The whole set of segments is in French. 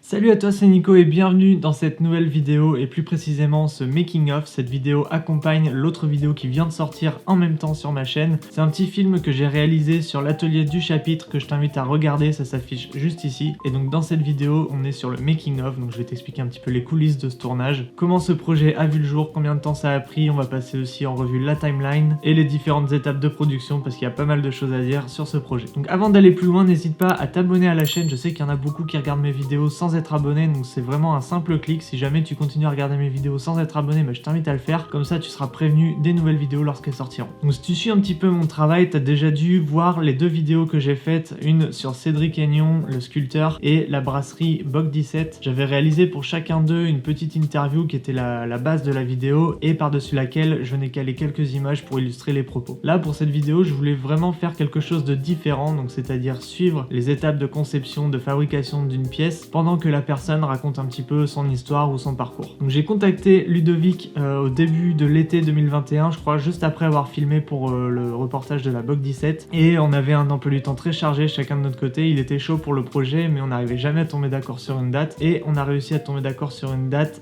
Salut à toi, c'est Nico et bienvenue dans cette nouvelle vidéo et plus précisément ce making of. Cette vidéo accompagne l'autre vidéo qui vient de sortir en même temps sur ma chaîne. C'est un petit film que j'ai réalisé sur l'atelier du chapitre que je t'invite à regarder, ça s'affiche juste ici. Et donc dans cette vidéo, on est sur le making of, donc je vais t'expliquer un petit peu les coulisses de ce tournage, comment ce projet a vu le jour, combien de temps ça a pris, on va passer aussi en revue la timeline et les différentes étapes de production parce qu'il y a pas mal de choses à dire sur ce projet. Donc avant d'aller plus loin, n'hésite pas à t'abonner à la chaîne, je sais qu'il y en a beaucoup qui regardent mes vidéos sans être abonné, donc c'est vraiment un simple clic. Si jamais tu continues à regarder mes vidéos sans être abonné, je t'invite à le faire, comme ça tu seras prévenu des nouvelles vidéos lorsqu'elles sortiront. Donc si tu suis un petit peu mon travail, tu as déjà dû voir les deux vidéos que j'ai faites, une sur Cédric Aignon, le sculpteur, et la brasserie Boc 17. J'avais réalisé pour chacun d'eux une petite interview qui était la base de la vidéo et par-dessus laquelle je venais caler quelques images pour illustrer les propos. Là pour cette vidéo, je voulais vraiment faire quelque chose de différent, donc c'est-à-dire suivre les étapes de conception, de fabrication d'une pièce pendant que la personne raconte un petit peu son histoire ou son parcours. Donc j'ai contacté Ludovic au début de l'été 2021, je crois, juste après avoir filmé pour le reportage de la Boc 17, et on avait un emploi du temps très chargé chacun de notre côté. Il était chaud pour le projet mais on n'arrivait jamais à tomber d'accord sur une date, et on a réussi à tomber d'accord sur une date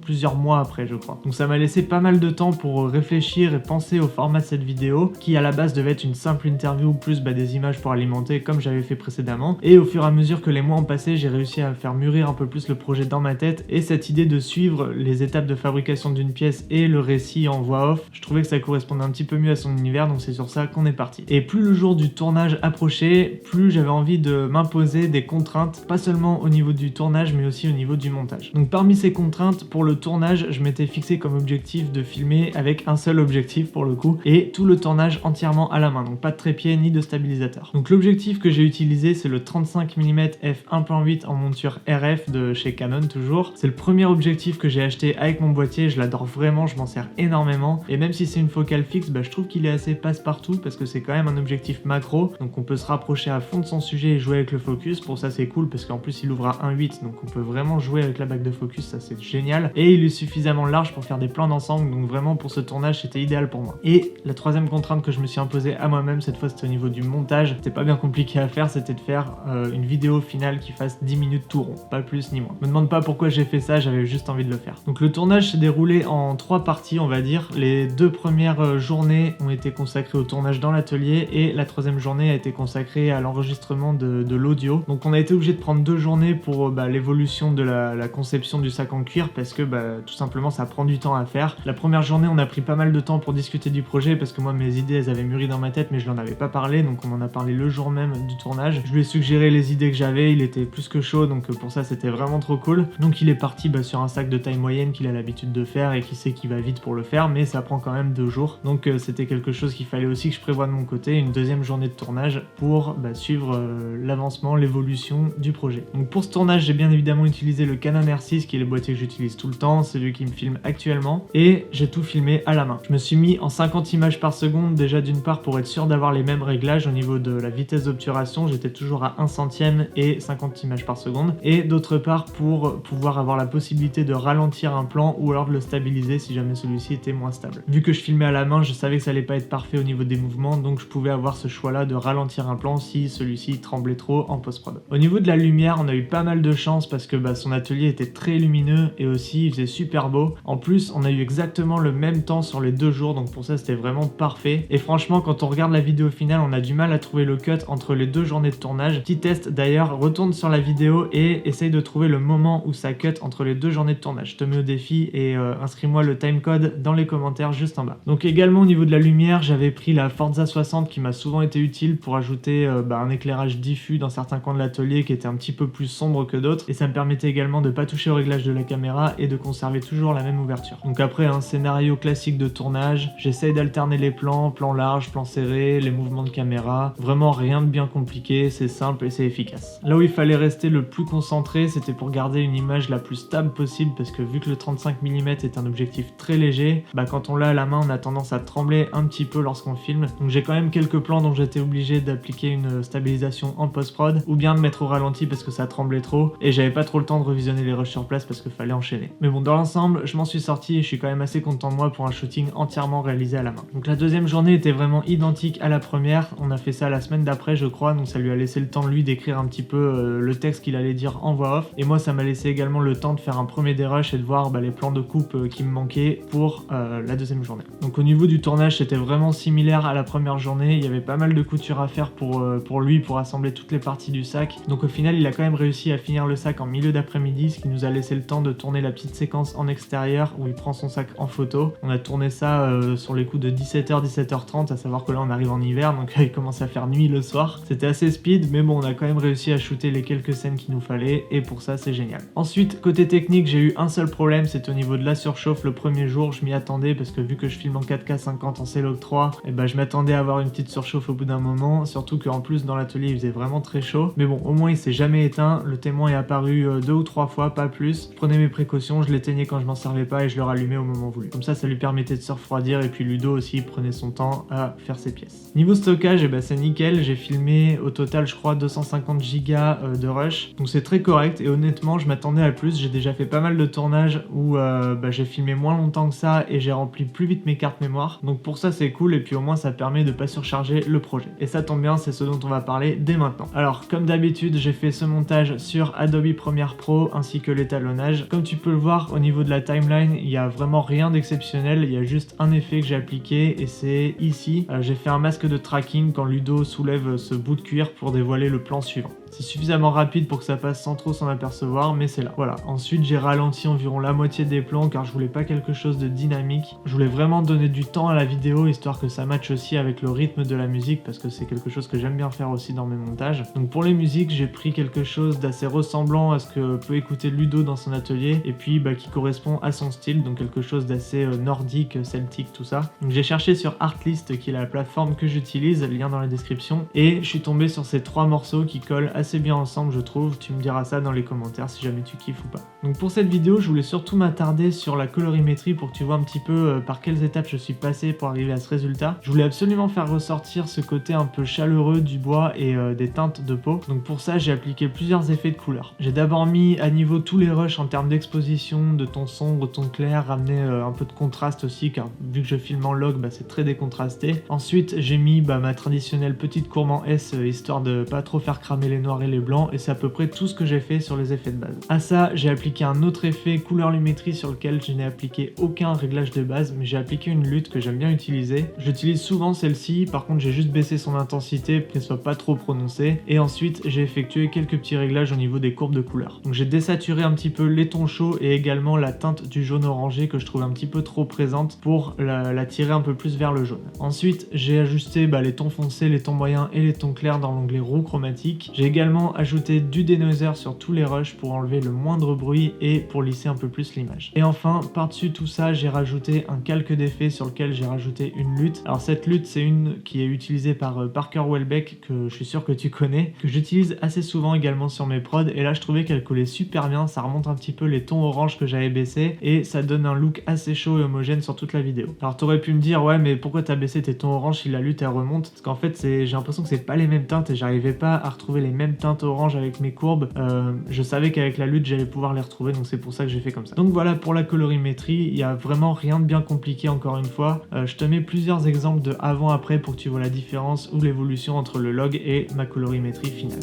plusieurs mois après, je crois. Donc ça m'a laissé pas mal de temps pour réfléchir et penser au format de cette vidéo qui à la base devait être une simple interview plus des images pour alimenter comme j'avais fait précédemment, et au fur et à mesure que les mois ont passé, j'ai réussi à faire mûrir un peu plus le projet dans ma tête, et cette idée de suivre les étapes de fabrication d'une pièce et le récit en voix off, je trouvais que ça correspondait un petit peu mieux à son univers, donc c'est sur ça qu'on est parti. Et plus le jour du tournage approchait, plus j'avais envie de m'imposer des contraintes, pas seulement au niveau du tournage mais aussi au niveau du montage. Donc parmi ces contraintes, pour le tournage, je m'étais fixé comme objectif de filmer avec un seul objectif pour le coup, et tout le tournage entièrement à la main, donc pas de trépied ni de stabilisateur. Donc l'objectif que j'ai utilisé, c'est le 35 mm f1.8 en monture RF de chez Canon toujours. C'est le premier objectif que j'ai acheté avec mon boîtier, je l'adore vraiment, je m'en sers énormément, et même si c'est une focale fixe, je trouve qu'il est assez passe-partout parce que c'est quand même un objectif macro, donc on peut se rapprocher à fond de son sujet et jouer avec le focus. Pour ça c'est cool parce qu'en plus il ouvre à 1.8, donc on peut vraiment jouer avec la bague de focus, ça c'est génial, et il est suffisamment large pour faire des plans d'ensemble, donc vraiment pour ce tournage c'était idéal pour moi. Et la troisième contrainte que je me suis imposée à moi-même, cette fois c'était au niveau du montage, c'était pas bien compliqué à faire, c'était de faire une vidéo finale qui fasse 10 minutes tout rond, pas plus ni moins. Me demande pas pourquoi j'ai fait ça, j'avais juste envie de le faire. Donc le tournage s'est déroulé en 3 parties, on va dire. Les 2 premières journées ont été consacrées au tournage dans l'atelier, et la 3e journée a été consacrée à l'enregistrement de l'audio. Donc on a été obligé de prendre 2 journées pour l'évolution de la conception du sac en cuir parce que tout simplement ça prend du temps à faire. La première journée on a pris pas mal de temps pour discuter du projet parce que moi mes idées elles avaient mûri dans ma tête mais je n'en avais pas parlé, donc on en a parlé le jour même du tournage. Je lui ai suggéré les idées que j'avais, il était plus que chaud, donc pour ça c'était vraiment trop cool. Donc il est parti sur un sac de taille moyenne qu'il a l'habitude de faire et qui sait qu'il va vite pour le faire, mais ça prend quand même 2 jours. Donc c'était quelque chose qu'il fallait aussi que je prévoie de mon côté, une 2e journée de tournage pour suivre l'avancement, l'évolution du projet. Donc pour ce tournage, j'ai bien évidemment utilisé le Canon R6 qui est le boîtier que j'utilise tout le temps, c'est lui qui me filme actuellement, et j'ai tout filmé à la main. Je me suis mis en 50 images par seconde, déjà d'une part pour être sûr d'avoir les mêmes réglages au niveau de la vitesse d'obturation, j'étais toujours à 1 centième et 50 images par seconde, et d'autre part pour pouvoir avoir la possibilité de ralentir un plan ou alors de le stabiliser si jamais celui-ci était moins stable. Vu que je filmais à la main, je savais que ça allait pas être parfait au niveau des mouvements, donc je pouvais avoir ce choix-là de ralentir un plan si celui-ci tremblait trop en post-prod. Au niveau de la lumière, on a eu pas mal de chance parce que son atelier était très lumineux et aussi il faisait super beau. En plus, on a eu exactement le même temps sur les 2 jours, donc pour ça c'était vraiment parfait. Et franchement, quand on regarde la vidéo finale, on a du mal à trouver le cut entre les 2 journées de tournage. Petit test d'ailleurs, retourne sur la vidéo et essaye de trouver le moment où ça cut entre les 2 journées de tournage. Je te mets au défi et inscris-moi le timecode dans les commentaires juste en bas. Donc également au niveau de la lumière, j'avais pris la Forza 60 qui m'a souvent été utile pour ajouter un éclairage diffus dans certains coins de l'atelier qui était un petit peu plus sombre que d'autres, et ça me permettait également de pas toucher au réglage de la caméra et de conserver toujours la même ouverture. Donc après un scénario classique de tournage, j'essaye d'alterner les plans, plan large, plan serré, les mouvements de caméra, vraiment rien de bien compliqué, c'est simple et c'est efficace. Là où il fallait rester le plus concentré, c'était pour garder une image la plus stable possible parce que vu que le 35 mm est un objectif très léger, quand on l'a à la main on a tendance à trembler un petit peu lorsqu'on filme, donc j'ai quand même quelques plans dont j'étais obligé d'appliquer une stabilisation en post-prod ou bien de mettre au ralenti parce que ça tremblait trop et j'avais pas trop le temps de revisionner les rushs sur place parce qu'il fallait enchaîner. Mais bon, dans l'ensemble, je m'en suis sorti et je suis quand même assez content de moi pour un shooting entièrement réalisé à la main. Donc la 2e journée était vraiment identique à la première, on a fait ça la semaine d'après je crois, donc ça lui a laissé le temps de lui d'écrire un petit peu le texte qu'il allait dire dire en voix off. Et moi ça m'a laissé également le temps de faire un premier dérush et de voir les plans de coupe qui me manquaient pour la deuxième journée. Donc au niveau du tournage c'était vraiment similaire à la première journée, il y avait pas mal de couture à faire pour lui, pour assembler toutes les parties du sac. Donc au final il a quand même réussi à finir le sac en milieu d'après-midi, ce qui nous a laissé le temps de tourner la petite séquence en extérieur où il prend son sac en photo. On a tourné ça sur les coups de 17h, 17h30, à savoir que là on arrive en hiver, donc il commence à faire nuit le soir. C'était assez speed, mais bon on a quand même réussi à shooter les quelques scènes qu'il nous fallait, et pour ça c'est génial. Ensuite, côté technique, j'ai eu un seul problème, c'est au niveau de la surchauffe. Le premier jour je m'y attendais parce que vu que je filme en 4K 50 en C-Log 3, et je m'attendais à avoir une petite surchauffe au bout d'un moment, surtout qu'en plus dans l'atelier il faisait vraiment très chaud. Mais bon, au moins il s'est jamais éteint, le témoin est apparu 2 ou 3 fois, pas plus. Je prenais mes précautions, je l'éteignais quand je m'en servais pas et je le rallumais au moment voulu. Comme ça lui permettait de se refroidir, et puis Ludo aussi prenait son temps à faire ses pièces. Niveau stockage, c'est nickel, j'ai filmé au total je crois 250 gigas de rush, donc c'est très correct, et honnêtement je m'attendais à plus. J'ai déjà fait pas mal de tournages où j'ai filmé moins longtemps que ça et j'ai rempli plus vite mes cartes mémoire, donc pour ça c'est cool, et puis au moins ça permet de pas surcharger le projet. Et ça tombe bien, c'est ce dont on va parler dès maintenant. Alors comme d'habitude, j'ai fait ce montage sur Adobe Premiere Pro ainsi que l'étalonnage. Comme tu peux le voir au niveau de la timeline, il y a vraiment rien d'exceptionnel, il y a juste un effet que j'ai appliqué, et c'est ici. J'ai fait un masque de tracking quand Ludo soulève ce bout de cuir pour dévoiler le plan suivant. C'est suffisamment rapide pour que ça passe sans trop s'en apercevoir, mais c'est là. Voilà. Ensuite, j'ai ralenti environ la moitié des plans car je voulais pas quelque chose de dynamique. Je voulais vraiment donner du temps à la vidéo histoire que ça matche aussi avec le rythme de la musique, parce que c'est quelque chose que j'aime bien faire aussi dans mes montages. Donc pour les musiques, j'ai pris quelque chose d'assez ressemblant à ce que peut écouter Ludo dans son atelier, et puis qui correspond à son style, donc quelque chose d'assez nordique, celtique, tout ça. Donc j'ai cherché sur Artlist, qui est la plateforme que j'utilise, lien dans la description, et je suis tombé sur ces 3 morceaux qui collent assez bien ensemble, je trouve. Tu me diras ça dans les commentaires si jamais tu kiffes ou pas. Donc pour cette vidéo, je voulais surtout m'attarder sur la colorimétrie pour que tu vois un petit peu par quelles étapes je suis passé pour arriver à ce résultat. Je voulais absolument faire ressortir ce côté un peu chaleureux du bois et des teintes de peau. Donc pour ça, j'ai appliqué plusieurs effets de couleurs. J'ai d'abord mis à niveau tous les rushs en termes d'exposition, de ton sombre, ton clair, ramener un peu de contraste aussi, car vu que je filme en log, c'est très décontrasté. Ensuite, j'ai mis ma traditionnelle petite courbe en S, histoire de pas trop faire cramer les noirs et les blancs, et c'est à peu près tout ce que j'ai fait sur les effets de base. À ça, j'ai appliqué un autre effet couleur lumétrie sur lequel je n'ai appliqué aucun réglage de base, mais j'ai appliqué une lutte que j'aime bien utiliser. J'utilise souvent celle-ci, par contre j'ai juste baissé son intensité pour qu'elle soit pas trop prononcée, et ensuite j'ai effectué quelques petits réglages au niveau des courbes de couleurs. Donc j'ai désaturé un petit peu les tons chauds et également la teinte du jaune orangé que je trouve un petit peu trop présente pour la tirer un peu plus vers le jaune. Ensuite j'ai ajusté les tons foncés, les tons moyens et les tons clairs dans l'onglet roux chromatique. J'ai également ajouté du denoiser sur tous les rushs pour enlever le moindre bruit et pour lisser un peu plus l'image. Et enfin, par-dessus tout ça, j'ai rajouté un calque d'effet sur lequel j'ai rajouté une lutte. Alors cette lutte, c'est une qui est utilisée par Parker Welbeck, que je suis sûr que tu connais, que j'utilise assez souvent également sur mes prods, et là je trouvais qu'elle collait super bien, ça remonte un petit peu les tons orange que j'avais baissés, et ça donne un look assez chaud et homogène sur toute la vidéo. Alors t'aurais pu me dire, ouais mais pourquoi t'as baissé tes tons orange si la lutte elle remonte? Parce qu'en fait j'ai l'impression que c'est pas les mêmes teintes, et j'arrivais pas à retrouver les mêmes teintes orange avec mes courbes. Je savais qu'avec la lutte j'allais pouvoir les retrouver, donc c'est pour ça que j'ai fait comme ça. Donc voilà pour la colorimétrie, il y a vraiment rien de bien compliqué encore une fois. Je te mets plusieurs exemples de avant-après pour que tu vois la différence ou l'évolution entre le log et ma colorimétrie finale.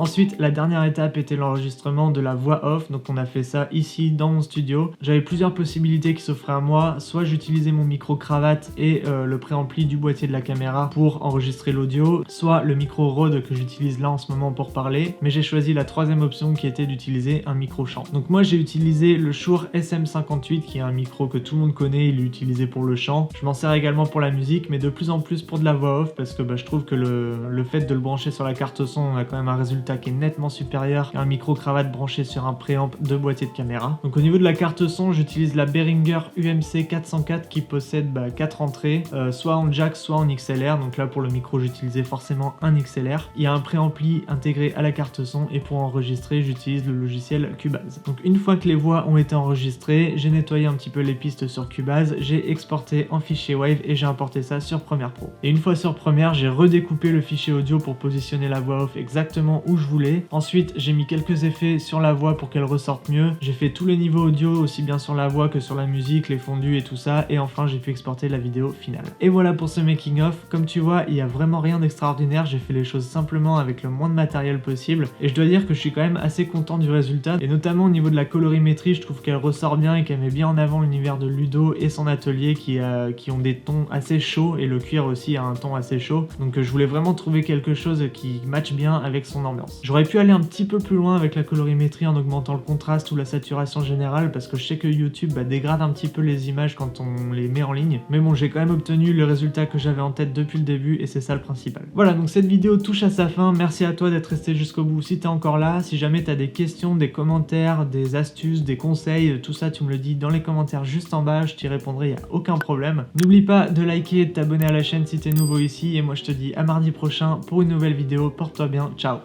Ensuite, la dernière étape était l'enregistrement de la voix off, donc on a fait ça ici dans mon studio. J'avais plusieurs possibilités qui s'offraient à moi, soit j'utilisais mon micro cravate et le préampli du boîtier de la caméra pour enregistrer l'audio, soit le micro Rode que j'utilise là en ce moment pour parler, mais j'ai choisi la troisième option qui était d'utiliser un micro chant. Donc moi j'ai utilisé le Shure SM58 qui est un micro que tout le monde connaît, il est utilisé pour le chant. Je m'en sers également pour la musique, mais de plus en plus pour de la voix off, parce que je trouve que le fait de le brancher sur la carte son, on a quand même un résultat qui est nettement supérieur à un micro cravate branché sur un préamp de boîtier de caméra. Donc au niveau de la carte son, j'utilise la Behringer UMC 404 qui possède 4 entrées, soit en jack, soit en XLR. Donc là pour le micro j'utilisais forcément un XLR. Il y a un préampli intégré à la carte son, et pour enregistrer j'utilise le logiciel Cubase. Donc une fois que les voix ont été enregistrées, j'ai nettoyé un petit peu les pistes sur Cubase, j'ai exporté en fichier Wave et j'ai importé ça sur Premiere Pro. Et une fois sur Premiere, j'ai redécoupé le fichier audio pour positionner la voix off exactement où je voulais. Ensuite, j'ai mis quelques effets sur la voix pour qu'elle ressorte mieux. J'ai fait tous les niveaux audio, aussi bien sur la voix que sur la musique, les fondus et tout ça. Et enfin, j'ai pu exporter la vidéo finale. Et voilà pour ce making of. Comme tu vois, il y a vraiment rien d'extraordinaire. J'ai fait les choses simplement avec le moins de matériel possible. Et je dois dire que je suis quand même assez content du résultat. Et notamment au niveau de la colorimétrie, je trouve qu'elle ressort bien et qu'elle met bien en avant l'univers de Ludo et son atelier qui ont des tons assez chauds, et le cuir aussi a un ton assez chaud. Donc je voulais vraiment trouver quelque chose qui matche bien avec son ambiance. J'aurais pu aller un petit peu plus loin avec la colorimétrie en augmentant le contraste ou la saturation générale, parce que je sais que YouTube dégrade un petit peu les images quand on les met en ligne. Mais bon, j'ai quand même obtenu le résultat que j'avais en tête depuis le début, et c'est ça le principal. Voilà, donc cette vidéo touche à sa fin. Merci à toi d'être resté jusqu'au bout si t'es encore là. Si jamais t'as des questions, des commentaires, des astuces, des conseils, tout ça tu me le dis dans les commentaires juste en bas, je t'y répondrai, y a aucun problème. N'oublie pas de liker et de t'abonner à la chaîne si t'es nouveau ici, et moi je te dis à mardi prochain pour une nouvelle vidéo. Porte-toi bien, ciao.